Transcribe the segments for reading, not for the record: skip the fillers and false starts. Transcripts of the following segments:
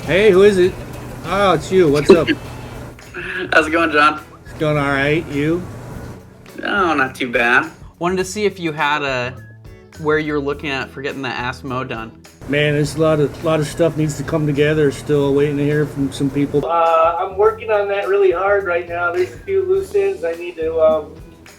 Hey, who is it? Oh, it's you. What's up? How's it going, John? It's going all right. You? Oh, not too bad. Wanted to see if you had where you're looking at for getting the ASMO done. Man, there's a lot of stuff needs to come together. Still waiting to hear from some people. I'm working on that really hard right now. There's a few loose ends I need to.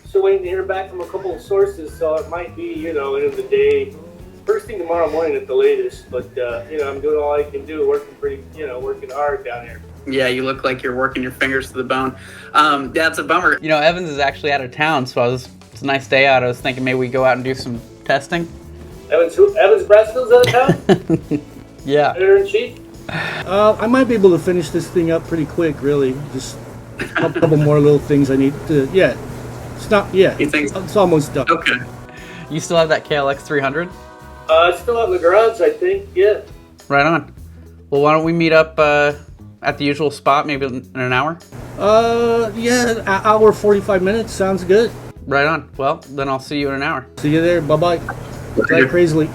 Still waiting to hear back from a couple of sources, so it might be, end of the day, first thing tomorrow morning at the latest. But I'm doing all I can do, working hard down here. Yeah, you look like you're working your fingers to the bone. Yeah, it's a bummer. Evans is actually out of town, so it's a nice day out. I was thinking maybe we go out and do some testing. Evans Brasfield's out of town? Yeah. Editor-in-chief? I might be able to finish this thing up pretty quick, really. Just a couple more little things I need to, You think? It's almost done. Okay. You still have that KLX300? It's still out in the garage, I think, yeah. Right on. Well, why don't we meet up at the usual spot, maybe in an hour? Hour, 45 minutes, sounds good. Right on. Well, then I'll see you in an hour. See you there, bye-bye. Drive crazily.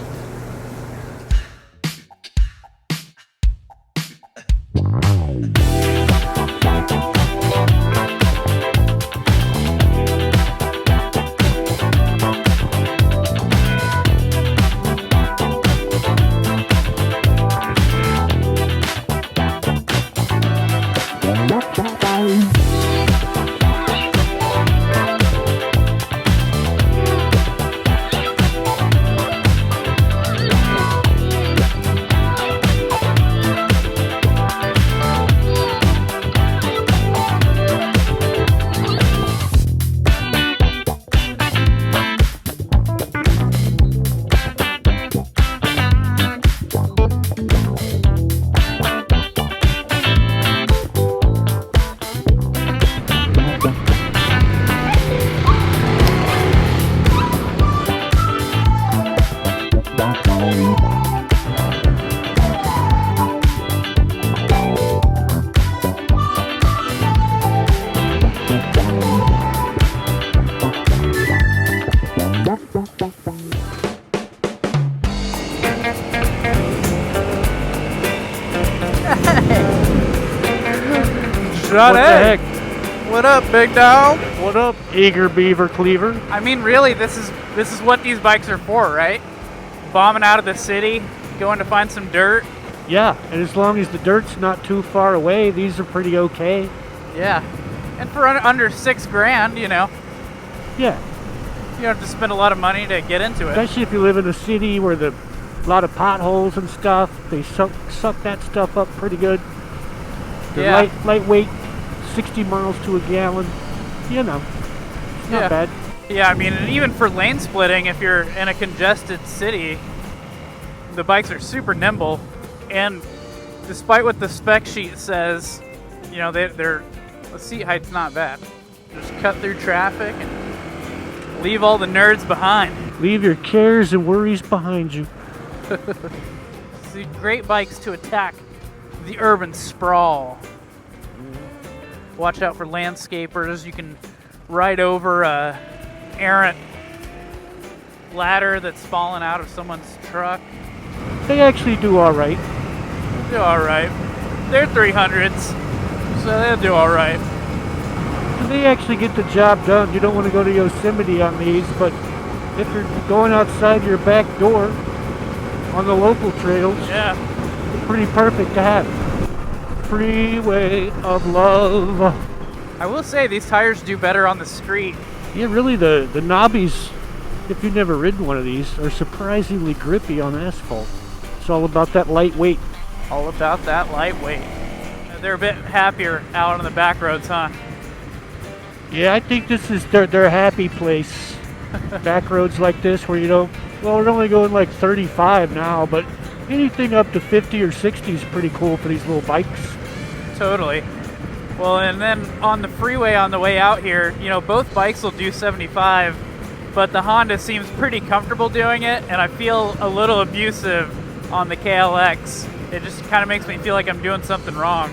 What the heck? What up, big dog? What up, eager beaver cleaver? I mean, really, this is what these bikes are for, right? Bombing out of the city, going to find some dirt. Yeah, and as long as the dirt's not too far away, these are pretty okay. Yeah, and for under $6,000, Yeah, you don't have to spend a lot of money to get into it. especially if you live in a city where a lot of potholes and stuff. They suck that stuff up pretty good. They're Yeah. lightweight, 60 miles to a gallon. It's not Yeah. bad. Yeah, I mean, and even for lane splitting, if you're in a congested city, the bikes are super nimble. And despite what the spec sheet says, the seat height's not bad. Just cut through traffic and leave all the nerds behind. Leave your cares and worries behind you. See, great bikes to attack the urban sprawl. Watch out for landscapers. You can ride over a errant ladder that's fallen out of someone's truck. They actually do all right. Do all right. They're 300s, so they'll do all right. They actually get the job done. You don't want to go to Yosemite on these, but if you're going outside your back door on the local trails, Yeah. they're pretty perfect to have. Freeway of love. I will say these tires do better on the street. Yeah, really, the knobbies, if you've never ridden one of these, are surprisingly grippy on asphalt. It's all about that lightweight. All about that lightweight. They're a bit happier out on the back roads, huh? Yeah, I think this is their happy place. Back roads like this where we're only going like 35 now, but anything up to 50 or 60 is pretty cool for these little bikes. Totally. Well, and then on the freeway on the way out here, both bikes will do 75, but the Honda seems pretty comfortable doing it, and I feel a little abusive on the KLX. It just kind of makes me feel like I'm doing something wrong.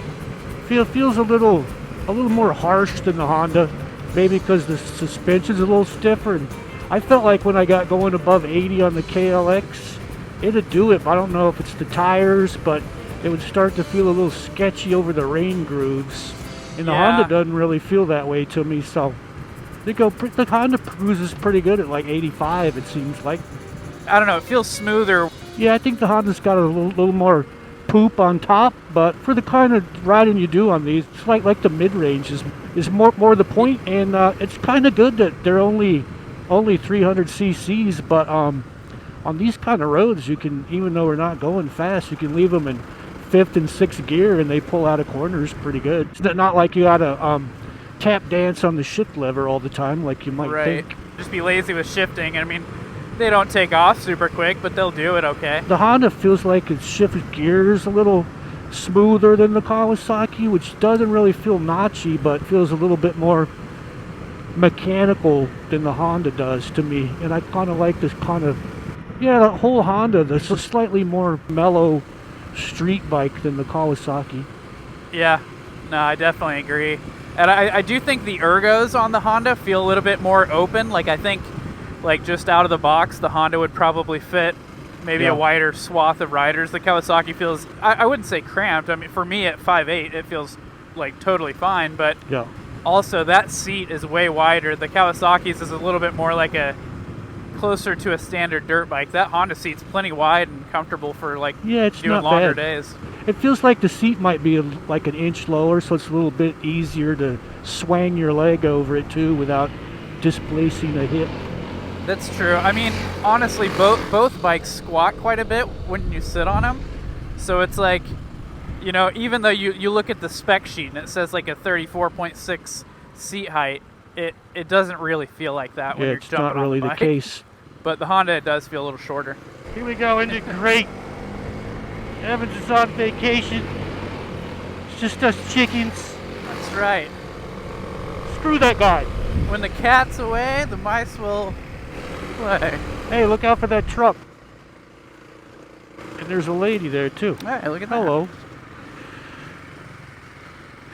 Feels a little more harsh than the Honda, maybe because the suspension's a little stiffer. And I felt like when I got going above 80 on the KLX, it'd do it. I don't know if it's the tires, but it would start to feel a little sketchy over the rain grooves. And the Yeah. Honda doesn't really feel that way to me, so the Honda cruises pretty good at like 85, it seems like. I don't know, it feels smoother. Yeah, I think the Honda's got a little more poop on top, but for the kind of riding you do on these, it's like the mid-range is more the point, and it's kind of good that they're only 300 cc's, but on these kind of roads, you can, even though we're not going fast, you can leave them in 5th and 6th gear and they pull out of corners pretty good. It's not like you gotta tap dance on the shift lever all the time like you might Right. think. Just be lazy with shifting. I mean, they don't take off super quick, but they'll do it okay. The Honda feels like it shifts gears a little smoother than the Kawasaki, which doesn't really feel notchy, but feels a little bit more mechanical than the Honda does to me. And I kind of like this kind of, the whole Honda, that's a slightly more mellow street bike than the Kawasaki. Yeah, no, I definitely agree. And I do think the ergos on the Honda feel a little bit more open. Like, I think, like, just out of the box, the Honda would probably fit maybe a wider swath of riders. The Kawasaki feels, I wouldn't say cramped. I mean, for me at 5'8", it feels like totally fine. But Yeah. also, that seat is way wider. The Kawasaki's is a little bit more like closer to a standard dirt bike. That Honda seat's plenty wide and comfortable for, like, It's doing not longer bad. days. It feels like the seat might be like an inch lower, so it's a little bit easier to swang your leg over it too without displacing a hip. That's true. I mean, honestly, both bikes squat quite a bit when you sit on them. So it's like, even though you look at the spec sheet and it says like a 34.6 seat height, it doesn't really feel like that when you're It's jumping not on really the the bike. case. But the Honda, it does feel a little shorter. Here we go into great. Evans is on vacation. It's just us chickens. That's right. Screw that guy. When the cat's away, the mice will play. Hey, look out for that truck. And there's a lady there too. Hey, look at that. Hello.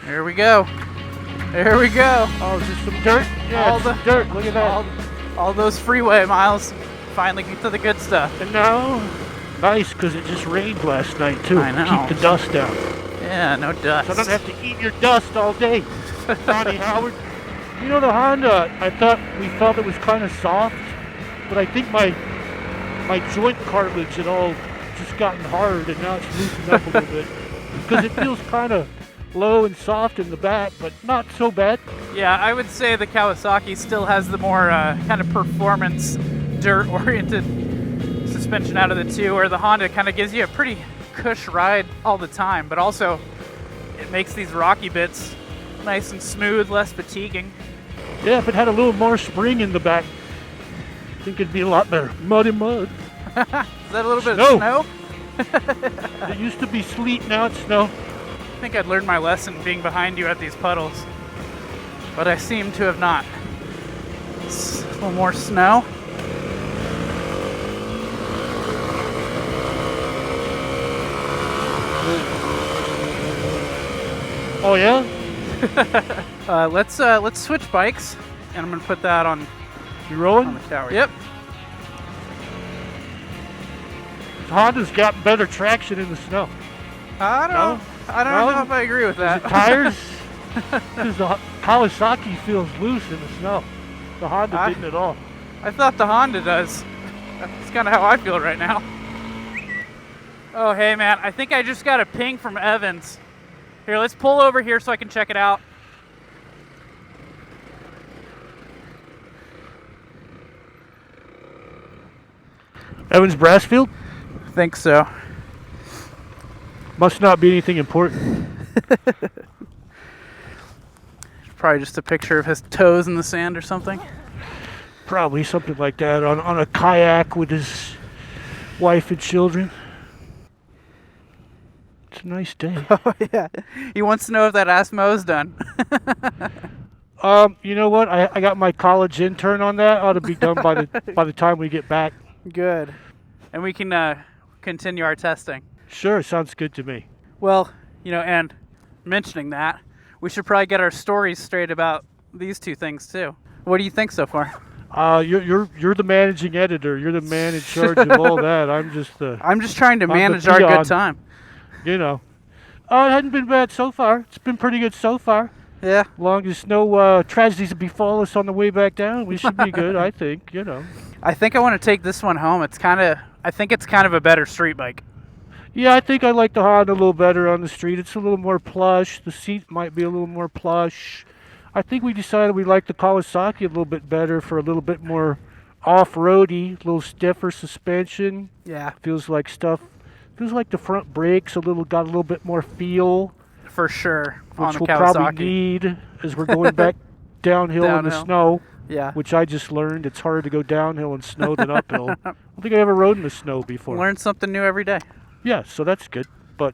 There we go. There we go. Oh, is this some dirt? Yeah, All it's the- some dirt. Look at that. All those freeway miles finally get to the good stuff. And now, nice because it just rained last night too. I know. Keep the dust down. Yeah, no dust. So I don't have to eat your dust all day. Ronnie Howard. The Honda, we felt it was kind of soft, but I think my joint cartilage had all just gotten hard and now it's loosened up a little bit. Because it feels kind of low and soft in the back, but not so bad. Yeah, I would say the Kawasaki still has the more kind of performance, dirt-oriented suspension out of the two, where the Honda kind of gives you a pretty cush ride all the time, but also it makes these rocky bits nice and smooth, less fatiguing. Yeah, if it had a little more spring in the back, I think it'd be a lot better. Muddy mud. Is that a little bit Snow. of snow? It used to be sleet, now it's snow. I think I'd learned my lesson being behind you at these puddles, but I seem to have not. It's a little more snow. Oh yeah? Let's switch bikes, and I'm gonna put that on You the rolling? tower. Yep. Honda's got better traction in the snow. I don't No? know if I agree with that. Tires? Because the Kawasaki feels loose in the snow. The Honda didn't at all. I thought the Honda does. That's kind of how I feel right now. Oh, hey man, I think I just got a ping from Evans. Here, let's pull over here so I can check it out. Evans Brassfield? Think so. Must not be anything important. Probably just a picture of his toes in the sand or something. Probably something like that on a kayak with his wife and children. It's a nice day. Oh yeah. He wants to know if that ass mo's done. You know what? I got my college intern on that. Ought to be done by the time we get back. Good. And we can continue our testing. Sure, sounds good to me. Well, and mentioning that, we should probably get our stories straight about these two things too. What do you think so far? You're the managing editor. You're the man in charge of all that. I'm just I'm just trying to the manage our peon. good time. you know. Oh, it hadn't been bad so far. It's been pretty good so far. Yeah. Long as no tragedies befall us on the way back down, we should be good, I think, you know. I think I want to take this one home. I think it's kind of a better street bike. Yeah, I think I like the Honda a little better on the street. It's a little more plush. The seat might be a little more plush. I think we decided we like the Kawasaki a little bit better for a little bit more off-roady, a little stiffer suspension. Yeah. Feels like the front brakes got a little bit more feel, For sure. On which the we'll Kawasaki. probably need as we're going back downhill in the Downhill. snow. Yeah. Which I just learned it's harder to go downhill in snow than uphill. I don't think I ever rode in the snow before. Learn something new every day. Yeah, so that's good. But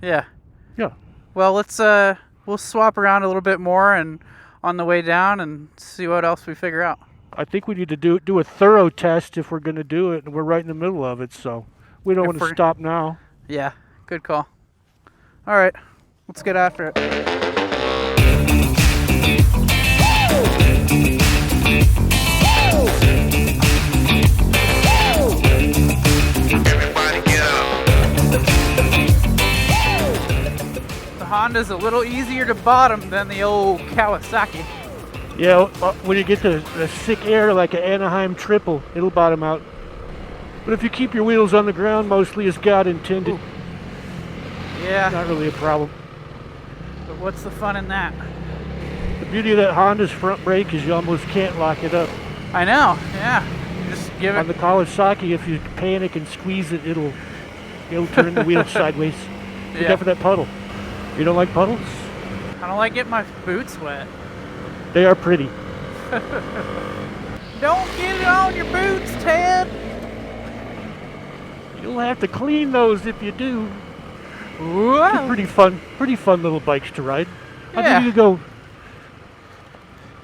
Yeah. yeah, Well, we'll swap around a little bit more and on the way down and see what else we figure out. I think we need to do a thorough test if we're going to do it, and we're right in the middle of it, so we don't want to stop now. Yeah. Good call. All right. Let's get after it. Honda's a little easier to bottom than the old Kawasaki. Yeah, when you get the sick air like an Anaheim triple, it'll bottom out. But if you keep your wheels on the ground mostly as God intended, Ooh. Yeah, not really a problem. but what's the fun in that? The beauty of that Honda's front brake is you almost can't lock it up. I know, yeah. Just give On the it. Kawasaki, if you panic and squeeze it, it'll turn the wheel sideways. Look Yeah. out for that puddle. You don't like puddles? I don't like getting my boots wet. They are pretty. Don't get it on your boots, Ted. You'll have to clean those if you do. Whoa. They're pretty fun little bikes to ride. I Yeah. think you could go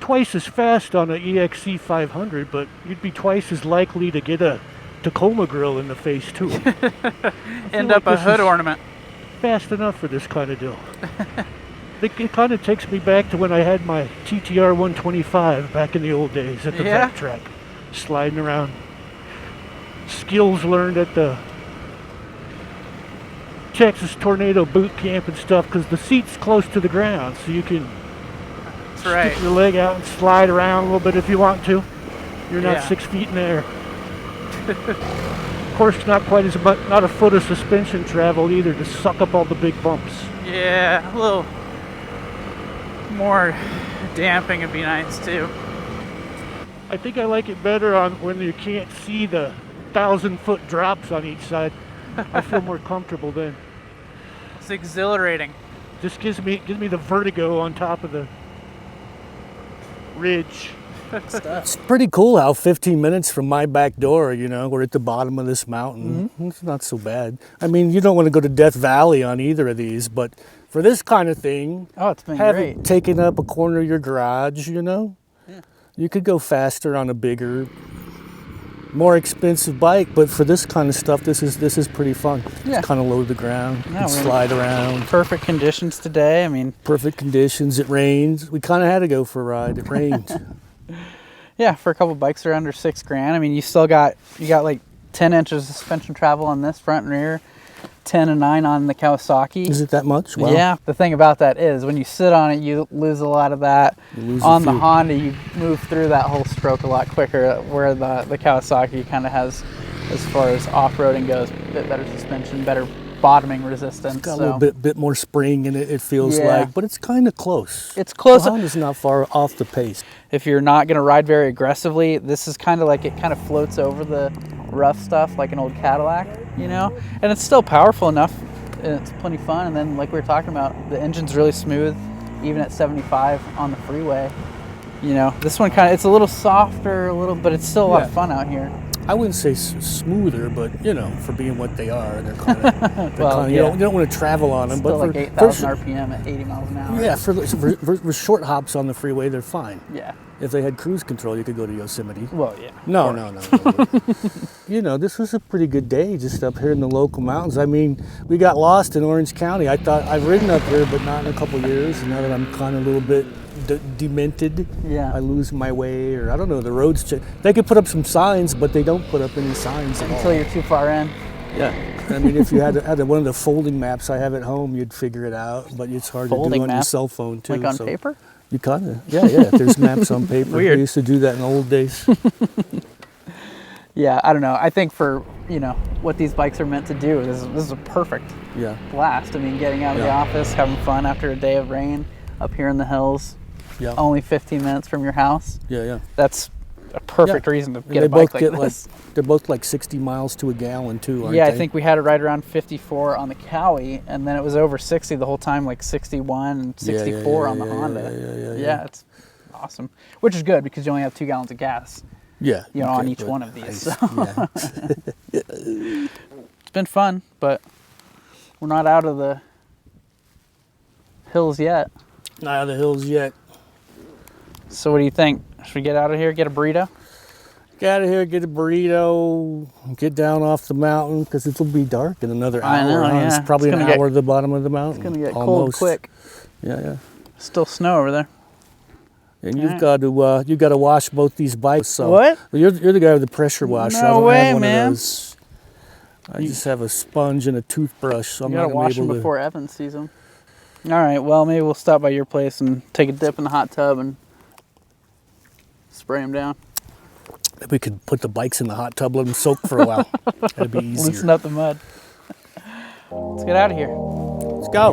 twice as fast on an EXC500, but you'd be twice as likely to get a Tacoma grill in the face too. End like up a this hood is ornament. Fast enough for this kind of deal. It kind of takes me back to when I had my TTR 125 back in the old days at the Yeah? vet track, sliding around. Skills learned at the Texas Tornado boot camp and stuff, because the seat's close to the ground, so you can That's right. stick your leg out and slide around a little bit if you want to. You're not Yeah. 6 feet in the air. Of course, not quite as much, not a foot of suspension travel either to suck up all the big bumps. Yeah, a little more damping would be nice too. I think I like it better on when you can't see the 1,000-foot drops on each side. I feel more comfortable then. It's exhilarating. Just gives me the vertigo on top of the ridge. It's pretty cool how 15 minutes from my back door, you know, we're at the bottom of this mountain. It's not so bad. I mean, you don't want to go to Death Valley on either of these, but for this kind of thing, Oh, it's been have great. it taken up a corner of your garage, you know? Yeah. You could go faster on a bigger, more expensive bike, but for this kind of stuff, this is pretty fun. Yeah. It's kind of low to the ground, No, and we're- slide around. Perfect conditions today. I mean, Perfect conditions. It rains. We kind of had to go for a ride. It rained. yeah, for a couple bikes that are under $6,000. I mean, you got like 10 inches of suspension travel on this front and rear, 10 and 9 on the Kawasaki. Is it that much? Wow. Yeah. The thing about that is when you sit on it, you lose a lot of that. You lose On a the few. Honda, you move through that whole stroke a lot quicker, where the Kawasaki kind of has, as far as off-roading goes, a bit better suspension, better bottoming resistance. Got a so little bit more spring in it, it feels Yeah. like, but it's kind of close. it's close. The Honda's not far off the pace. If you're not going to ride very aggressively, this is kind of like it kind of floats over the rough stuff like an old Cadillac, you know? And it's still powerful enough, and it's plenty fun. And then, like we were talking about, the engine's really smooth, even at 75 on the freeway. You know, this one it's a little softer, but it's still a lot of Yeah. fun out here. I wouldn't say smoother, but you know, for being what they are, they're kind of. Well, you yeah. don't want to travel on them, Still but like for 8,000 RPM at 80 miles an hour. yeah, for short hops on the freeway, they're fine. Yeah. If they had cruise control, you could go to Yosemite. Well, yeah. No. You know, this was a pretty good day just up here in the local mountains. I mean, we got lost in Orange County. I thought I've ridden up here, but not in a couple years. And now that I'm kind of a little bit demented, Yeah. I lose my way, or I don't know. The roads, they could put up some signs, but they don't put up any signs at Until all. you're too far in. Yeah, I mean, if you had one of the folding maps I have at home, you'd figure it out. But it's hard to Folding do on your map? cell phone too. Like on so paper? You kind of, yeah. There's maps on paper. Weird. We used to do that in the old days. Yeah, I don't know. I think for, you know, what these bikes are meant to do, this is a perfect Yeah, blast. I mean, getting out of the Yeah. office, having fun after a day of rain up here in the hills, yeah, only 15 minutes from your house. yeah. That's a perfect Yeah. reason to And get they a bike both like get this. they're both like 60 miles to a gallon too, aren't Yeah, they? I think we had it right around 54 on the Cowie, and then it was over 60 the whole time, like 61 and 64 on the Honda. Yeah. It's awesome. Which is good because you only have 2 gallons of gas, Yeah, you know, on okay, each but one of these. So yeah. it's been fun, but we're not out of the hills yet. Not out of the hills yet. So what do you think? Should we get out of here, get a burrito? Get out of here, get a burrito, get down off the mountain because it'll be dark in another hour. I know, huh? yeah. It's probably It's an gonna hour at the bottom of the mountain. It's gonna get cold almost. quick. Yeah. Still snow over there. And you've got to wash both these bikes. So What? You're the guy with the pressure washer. No I don't way, have one man. of those. I just have a sponge and a toothbrush, so I'm You not gotta gonna wash be them able to. before Evan sees them. All right, well, maybe we'll stop by your place and take a dip in the hot tub and spray them down. We could put the bikes in the hot tub, let them soak for a while. That'd be easier. Loosen up the mud. Let's get out of here. Let's go.